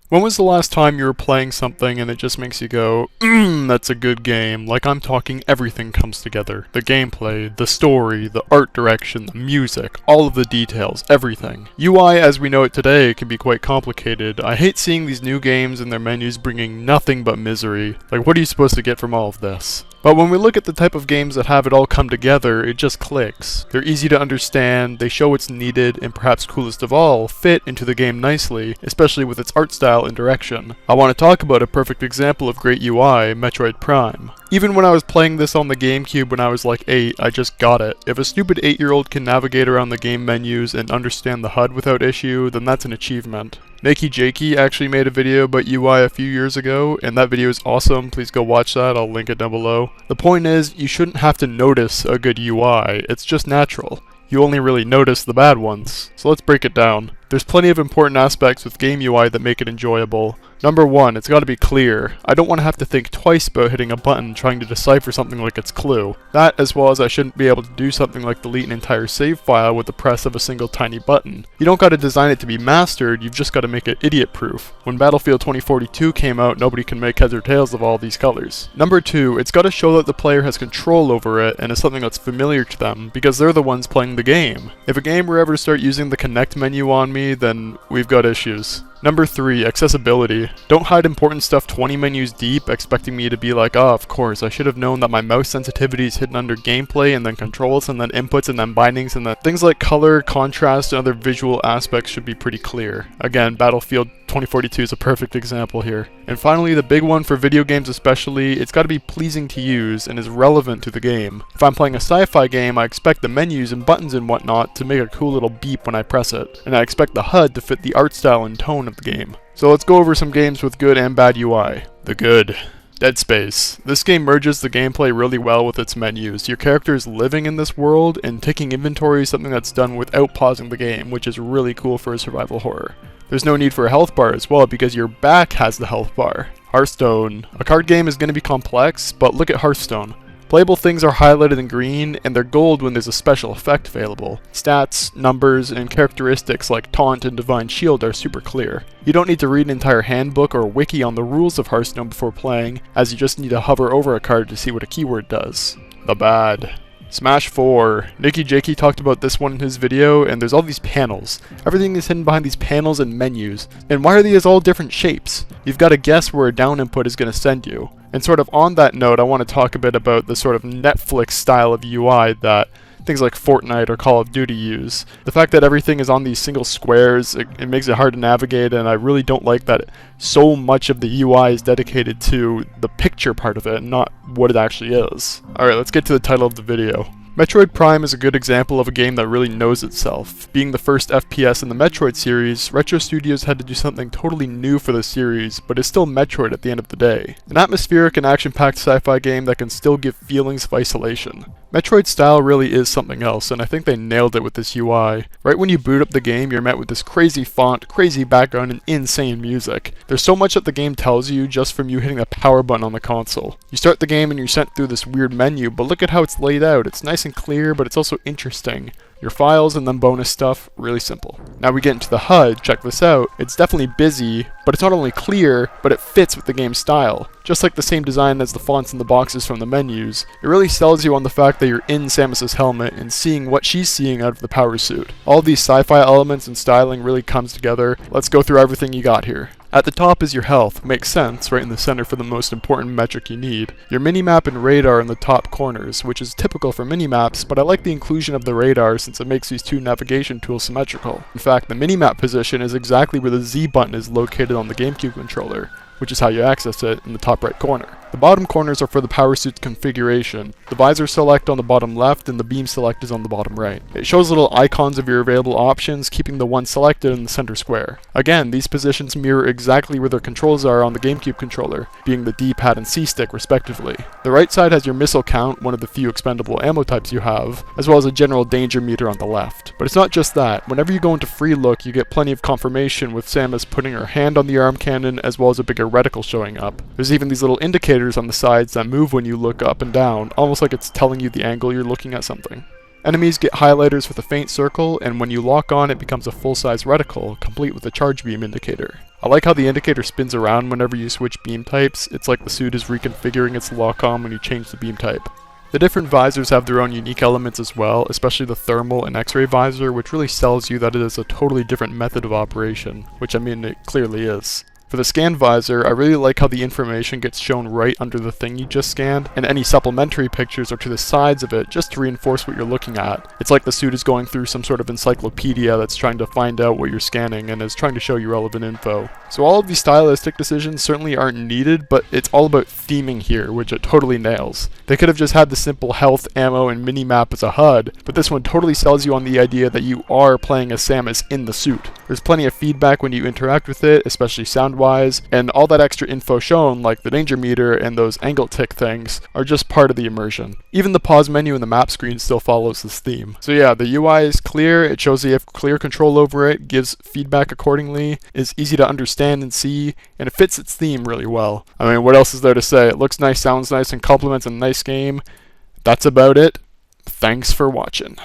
When was the last time you were playing something and it just makes you go, that's a good game? Like, I'm talking everything comes together. The gameplay, the story, the art direction, the music, all of the details, everything. UI as we know it today can be quite complicated. I hate seeing these new games and their menus bringing nothing but misery. Like, what are you supposed to get from all of this? But when we look at the type of games that have it all come together, it just clicks. They're easy to understand, they show what's needed, and perhaps coolest of all, fit into the game nicely, especially with its art style and direction. I want to talk about a perfect example of great UI, Metroid Prime. Even when I was playing this on the GameCube when I was like 8, I just got it. If a stupid 8-year-old can navigate around the game menus and understand the HUD without issue, then that's an achievement. Nikki Jakey actually made a video about UI a few years ago, and that video is awesome. Please go watch that, I'll link it down below. The point is, you shouldn't have to notice a good UI, it's just natural. You only really notice the bad ones. So let's break it down. There's plenty of important aspects with game UI that make it enjoyable. Number 1, it's gotta be clear. I don't want to have to think twice about hitting a button trying to decipher something like its clue. That, as well as I shouldn't be able to do something like delete an entire save file with the press of a single tiny button. You don't gotta design it to be mastered, you've just gotta make it idiot-proof. When Battlefield 2042 came out, nobody can make heads or tails of all these colors. Number 2, it's gotta show that the player has control over it and is something that's familiar to them, because they're the ones playing the game. If a game were ever to start using the connect menu on me, then we've got issues. Number 3, accessibility. Don't hide important stuff 20 menus deep, expecting me to be like, oh, of course, I should have known that my mouse sensitivity is hidden under gameplay, and then controls, and then inputs, and then bindings, and then things like color, contrast, and other visual aspects should be pretty clear. Again, Battlefield 2042 is a perfect example here. And finally, the big one for video games especially, it's gotta be pleasing to use and is relevant to the game. If I'm playing a sci-fi game, I expect the menus and buttons and whatnot to make a cool little beep when I press it, and I expect the HUD to fit the art style and tone of the game. So let's go over some games with good and bad UI. The good. Dead Space. This game merges the gameplay really well with its menus. Your character is living in this world, and taking inventory is something that's done without pausing the game, which is really cool for a survival horror. There's no need for a health bar as well because your back has the health bar. Hearthstone. A card game is going to be complex, but look at Hearthstone. Playable things are highlighted in green, and they're gold when there's a special effect available. Stats, numbers, and characteristics like Taunt and Divine Shield are super clear. You don't need to read an entire handbook or wiki on the rules of Hearthstone before playing, as you just need to hover over a card to see what a keyword does. The bad. Smash 4. Nikki Jakey talked about this one in his video, and there's all these panels. Everything is hidden behind these panels and menus. And why are these all different shapes? You've got to guess where a down input is going to send you. And sort of on that note, I want to talk a bit about the sort of Netflix style of UI that things like FORTNITE or Call of Duty use. The fact that everything is on these single squares, it makes it hard to navigate, and I really don't like that so much of the UI is dedicated to the picture part of it, and not what it actually is. Alright, let's get to the title of the video. Metroid Prime is a good example of a game that really knows itself. Being the first FPS in the Metroid series, Retro Studios had to do something totally new for the series, but it's still Metroid at the end of the day. An atmospheric and action-packed sci-fi game that can still give feelings of isolation. Metroid style really is something else, and I think they nailed it with this UI. Right when you boot up the game, you're met with this crazy font, crazy background, and insane music. There's so much that the game tells you just from you hitting the power button on the console. You start the game and you're sent through this weird menu, but look at how it's laid out. It's nice and clear, but it's also interesting. Your files and then bonus stuff, really simple. Now we get into the HUD, check this out. It's definitely busy, but it's not only clear, but it fits with the game's style. Just like the same design as the fonts and the boxes from the menus, it really sells you on the fact that you're in Samus's helmet and seeing what she's seeing out of the power suit. All these sci-fi elements and styling really comes together. Let's go through everything you got here. At the top is your health. Makes sense, right in the center for the most important metric you need. Your minimap and radar in the top corners, which is typical for minimaps, but I like the inclusion of the radar since it makes these two navigation tools symmetrical. In fact, the minimap position is exactly where the Z button is located on the GameCube controller, which is how you access it in the top right corner. The bottom corners are for the power suit's configuration. The visor select on the bottom left and the beam select is on the bottom right. It shows little icons of your available options, keeping the one selected in the center square. Again, these positions mirror exactly where the controls are on the GameCube controller, being the D-pad and C-stick respectively. The right side has your missile count, one of the few expendable ammo types you have, as well as a general danger meter on the left. But it's not just that. Whenever you go into free look, you get plenty of confirmation with Samus putting her hand on the arm cannon as well as a bigger reticle showing up. There's even these little indicators on the sides that move when you look up and down, almost like it's telling you the angle you're looking at something. Enemies get highlighters with a faint circle, and when you lock on it becomes a full-size reticle, complete with a charge beam indicator. I like how the indicator spins around whenever you switch beam types. It's like the suit is reconfiguring its lock-on when you change the beam type. The different visors have their own unique elements as well, especially the thermal and x-ray visor, which really sells you that it is a totally different method of operation, which I mean it clearly is. For the scan visor, I really like how the information gets shown right under the thing you just scanned, and any supplementary pictures are to the sides of it just to reinforce what you're looking at. It's like the suit is going through some sort of encyclopedia that's trying to find out what you're scanning and is trying to show you relevant info. So all of these stylistic decisions certainly aren't needed, but it's all about theming here, which it totally nails. They could have just had the simple health, ammo, and mini-map as a HUD, but this one totally sells you on the idea that you are playing as Samus in the suit. There's plenty of feedback when you interact with it, especially sound-wise, and all that extra info shown, like the danger meter and those angle tick things, are just part of the immersion. Even the pause menu in the map screen still follows this theme. So yeah, the UI is clear, it shows that you have clear control over it, gives feedback accordingly, is easy to understand and see, and it fits its theme really well. I mean, what else is there to say? It looks nice, sounds nice, and complements a nice game. That's about it. Thanks for watching.